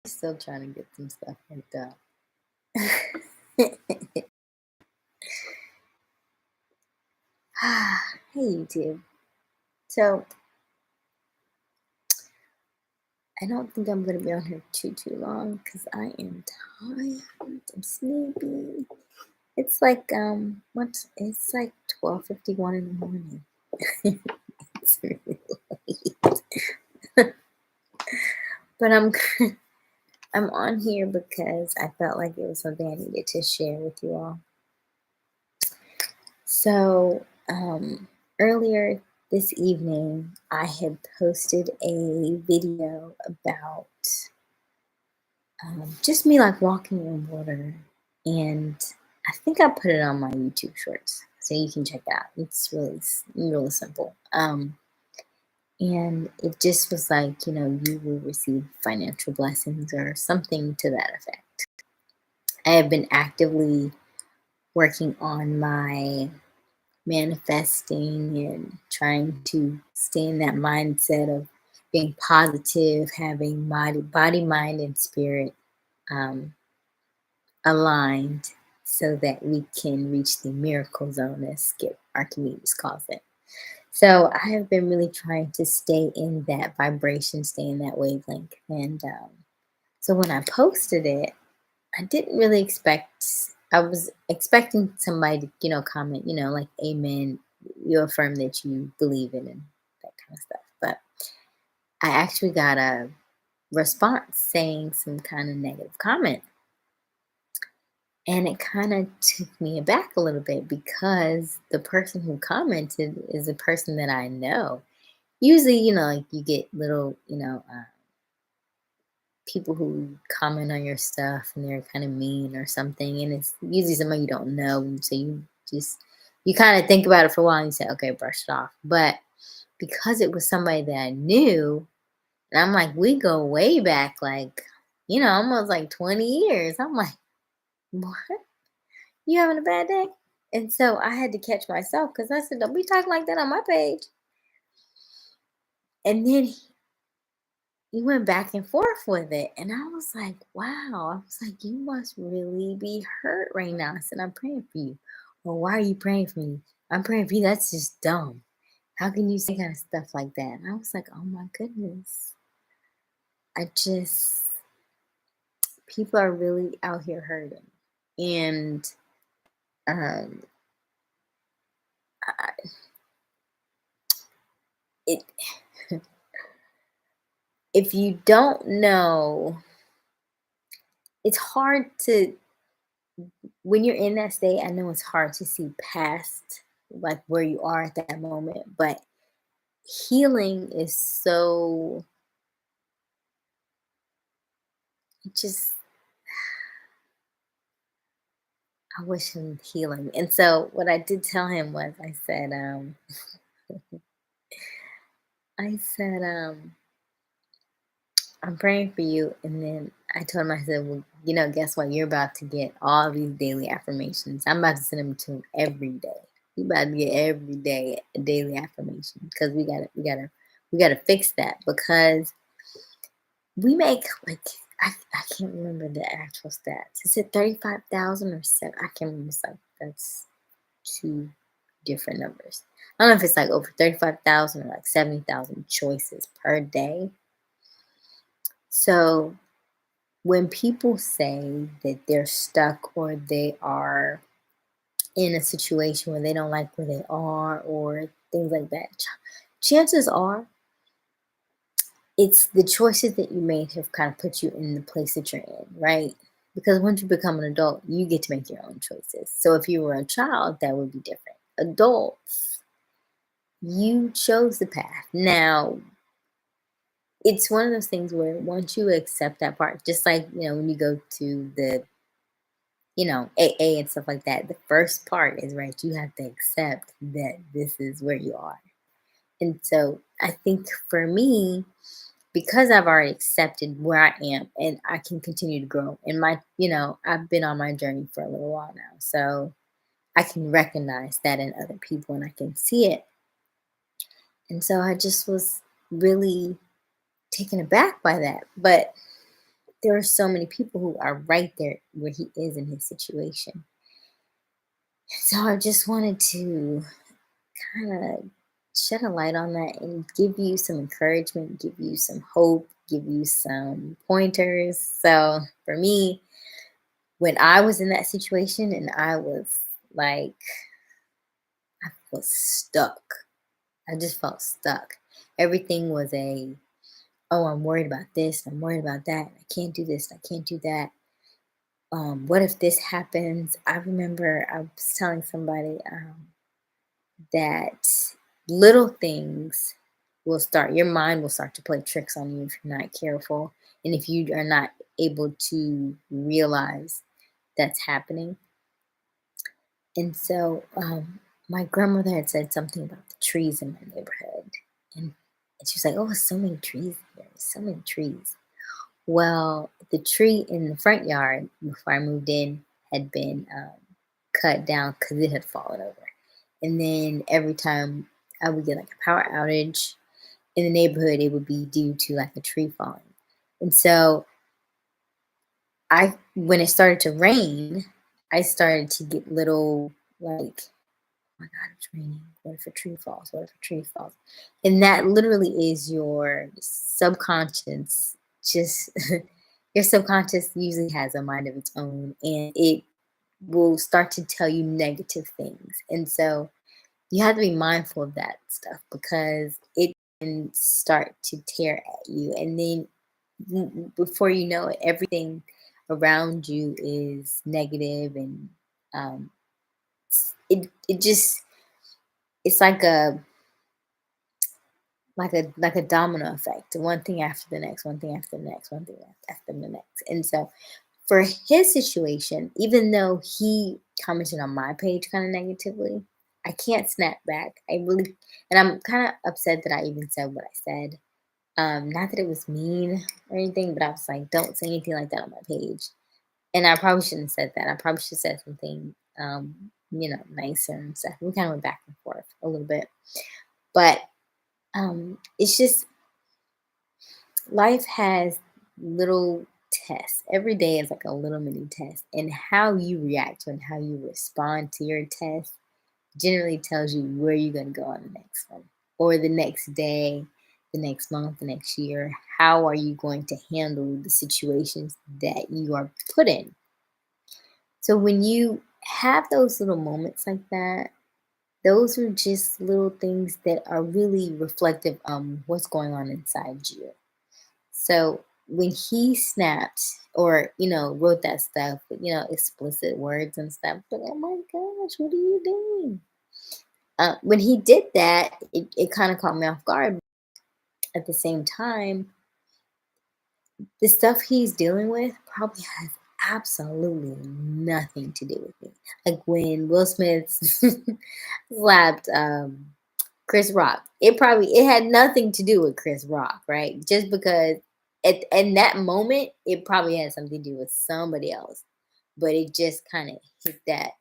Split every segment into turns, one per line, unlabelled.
Still trying to get some stuff worked out. Hey, YouTube. So I don't think I'm gonna be on here too long because I am tired. I'm sleepy. It's like what? It's like 12:51 in the morning. It's really late. But I'm on here because I felt like it was something I needed to share with you all. So, earlier this evening, I had posted a video about just me like walking in water, and I think I put it on my YouTube Shorts, so you can check it out. It's really simple. And it just was like, you will receive financial blessings or something to that effect. I have been actively working on my manifesting and trying to stay in that mindset of being positive, having body, mind, and spirit um, aligned so that we can reach the miracle zone, as Skip Archimedes calls it. So I have been really trying to stay in that vibration, stay in that wavelength. And so when I posted it, I didn't really expect, I was expecting somebody to, comment, like, amen, you affirm that you believe in and that kind of stuff. But I actually got a response saying some kind of negative comment. And it kind of took me aback a little bit because the person who commented is a person that I know. Usually, like you get little, people who comment on your stuff and they're kind of mean or something, and it's usually someone you don't know, and so just you kind of think about it for a while and you say, okay, brush it off. But because it was somebody that I knew, and I'm like, we go way back, like, almost like 20 years. I'm like, what? You having a bad day? And so I had to catch myself because I said, don't be talking like that on my page. And then he went back and forth with it. And I was like, wow. I was like, you must really be hurt right now. I said, I'm praying for you. Well, why are you praying for me? I'm praying for you. That's just dumb. How can you say kind of stuff like that? And I was like, oh my goodness. I just, people are really out here hurting. And um, I, it, if you don't know, it's hard to, when you're in that state, I know it's hard to see past like where you are at that moment, but healing is so, it just, I wish him healing. And so what I did tell him was I said, I'm praying for you. And then I told him, I said, well, guess what? You're about to get all these daily affirmations. I'm about to send them to him every day. You about to get every day a daily affirmation because we gotta fix that because we make like I can't remember the actual stats. Is it 35,000 or seven? I can't remember. It's like that's two different numbers. I don't know if it's like over 35,000 or like 70,000 choices per day. So when people say that they're stuck or they are in a situation where they don't like where they are or things like that, chances are it's the choices that you made have kind of put you in the place that you're in, right? Because once you become an adult, you get to make your own choices. So if you were a child, that would be different. Adults, you chose the path. Now, it's one of those things where once you accept that part, just like, when you go to the, AA and stuff like that, the first part is right. You have to accept that this is where you are. And so I think for me, because I've already accepted where I am and I can continue to grow and I've been on my journey for a little while now. So I can recognize that in other people and I can see it. And so I just was really taken aback by that. But there are so many people who are right there where he is in his situation. So I just wanted to kind of shed a light on that and give you some encouragement, give you some hope, give you some pointers. So for me, when I was in that situation and I was like, I was stuck. I just felt stuck. Everything was oh, I'm worried about this, I'm worried about that. I can't do this, I can't do that. What if this happens? I remember I was telling somebody that little things your mind will start to play tricks on you if you're not careful. And if you are not able to realize that's happening. And so my grandmother had said something about the trees in my neighborhood. And, and she was like, oh, so many trees here, so many trees. Well, the tree in the front yard before I moved in had been cut down because it had fallen over. And then every time I would get like a power outage in the neighborhood, it would be due to like a tree falling. And so when it started to rain, I started to get little like, oh my God, it's raining. What if a tree falls? What if a tree falls? And that literally is your subconscious. Just your subconscious usually has a mind of its own, and it will start to tell you negative things. And so you have to be mindful of that stuff because it can start to tear at you. And then before you know it, everything around you is negative and um, it just it's like a domino effect. One thing after the next, one thing after the next, one thing after the next. And so for his situation, even though he commented on my page kind of negatively, I can't snap back. And I'm kind of upset that I even said what I said. Not that it was mean or anything, but I was like, don't say anything like that on my page. And I probably shouldn't have said that. I probably should have said something, nicer and stuff. We kind of went back and forth a little bit, but it's just life has little tests. Every day is like a little mini test, and how you react to and how you respond to your test generally tells you where you're going to go on the next one, or the next day, the next month, the next year. How are you going to handle the situations that you are put in? So when you have those little moments like that, those are just little things that are really reflective on what's going on inside you. So when he snapped or, wrote that stuff, explicit words and stuff, but oh my gosh, what are you doing? When he did that, it kind of caught me off guard. At the same time, the stuff he's dealing with probably has absolutely nothing to do with me. Like when Will Smith slapped Chris Rock, it had nothing to do with Chris Rock, right? Just because in that moment it probably had something to do with somebody else, but it just kind of hit that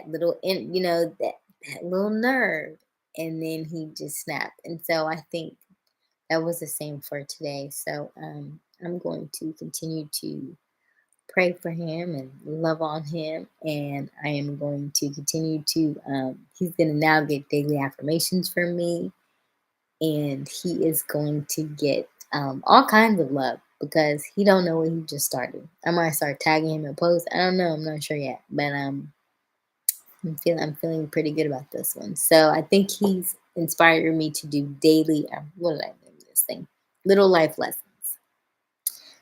little that little nerve, and then he just snapped. And so I think that was the same for today. So I'm going to continue to pray for him and love on him. And I am going to continue to, he's going to now get daily affirmations from me. And he is going to get all kinds of love because he don't know what he just started. I might start tagging him in posts. I don't know. I'm not sure yet. But I'm feeling pretty good about this one. So I think he's inspired me to do daily. What did I name this thing? Little life lessons.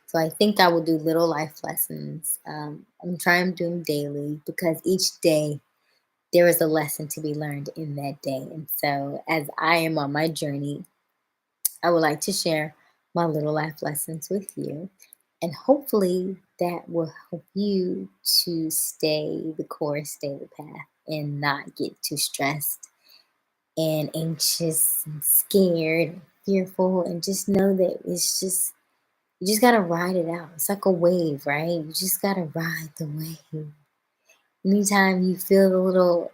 So I think I will do little life lessons. I'm trying to do them daily because each day there is a lesson to be learned in that day. And so as I am on my journey, I would like to share my little life lessons with you. And hopefully that will help you to stay the course, stay the path, and not get too stressed and anxious and scared and fearful. And just know that you just gotta ride it out. It's like a wave, right? You just gotta ride the wave. Anytime you feel a little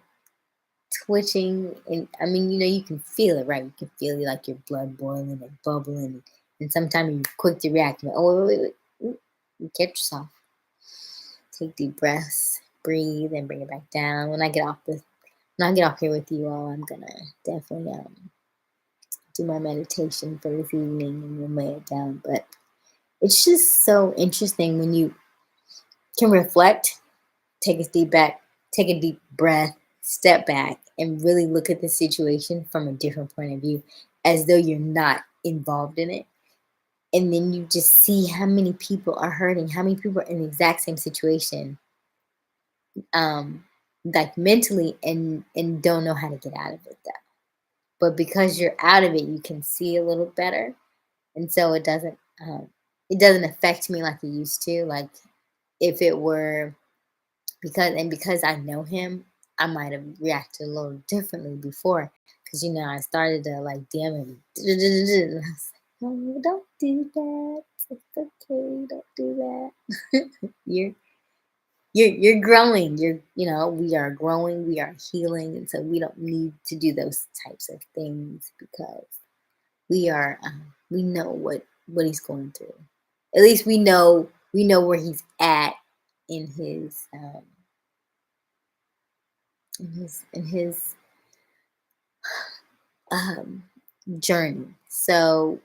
twitching, and I mean, you can feel it, right? You can feel like your blood boiling and bubbling, and sometimes you're quick to react. You're like, oh, wait. You catch yourself. Take deep breaths, breathe, and bring it back down. When I get off here with you all, I'm gonna definitely do my meditation for this evening and then lay it down. But it's just so interesting when you can reflect, take a take a deep breath, step back, and really look at the situation from a different point of view, as though you're not involved in it. And then you just see how many people are hurting, how many people are in the exact same situation, um, like mentally, and don't know how to get out of it. Though. But because you're out of it, you can see a little better, and so it doesn't affect me like it used to. Like if it were because I know him, I might have reacted a little differently before. Because I started to like damn him. And I was like, no, don't do that. It's okay, don't do that. you're you're growing. We are growing, we are healing, and so we don't need to do those types of things because we know what he's going through. At least we know where he's at in his um, journey. So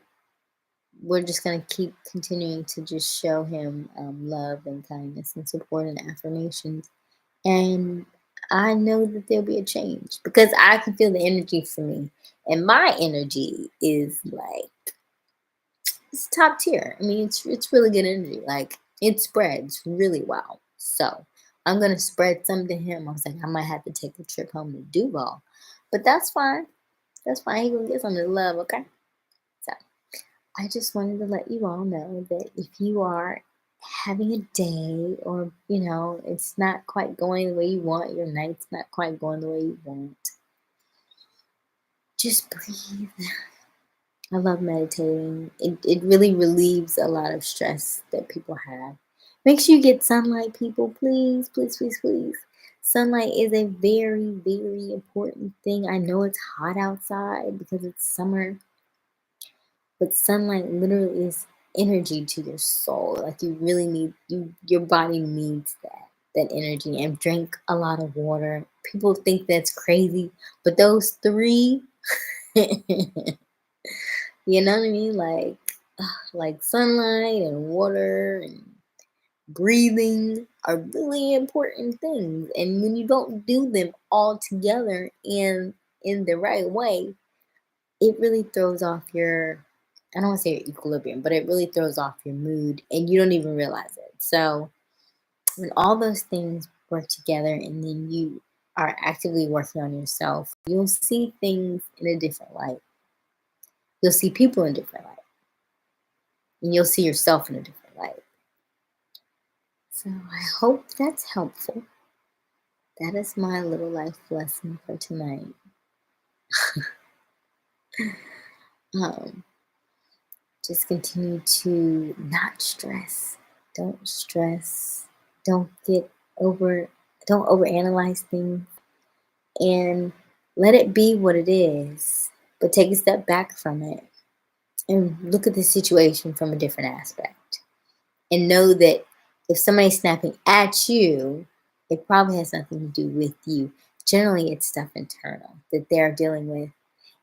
we're just gonna keep continuing to just show him love and kindness and support and affirmations. And I know that there'll be a change because I can feel the energy for me, and my energy is like it's top tier. I mean, it's really good energy. Like it spreads really well. So I'm gonna spread some to him. I was like, I might have to take a trip home to Duval, but that's fine. That's fine. He gonna get some of the love, okay? So I just wanted to let you all know that if you are having a day, or it's not quite going the way you want, your night's not quite going the way you want, just breathe. I love meditating. It really relieves a lot of stress that people have. Make sure you get sunlight, people. Please, please, please, please. Sunlight is a very, very important thing. I know it's hot outside because it's summer, but sunlight literally is energy to your soul. Like you really your body needs that energy. And drink a lot of water. People think that's crazy, but those three You know what I mean? Like sunlight and water and breathing are really important things. And when you don't do them all together in the right way, it really throws off your I don't want to say your equilibrium, but it really throws off your mood and you don't even realize it. So when all those things work together and then you are actively working on yourself, you'll see things in a different light. You'll see people in a different light. And you'll see yourself in a different light. So I hope that's helpful. That is my little life lesson for tonight. um, just continue to not stress. Don't stress. Don't get over. Don't overanalyze things, and let it be what it is. But take a step back from it and look at the situation from a different aspect. And know that if somebody's snapping at you, it probably has nothing to do with you. Generally, it's stuff internal that they're dealing with,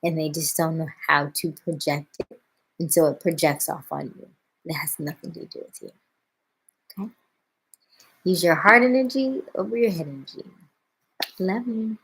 and they just don't know how to project it. And so it projects off on you. It has nothing to do with you. Okay? Use your heart energy over your head energy. Love you.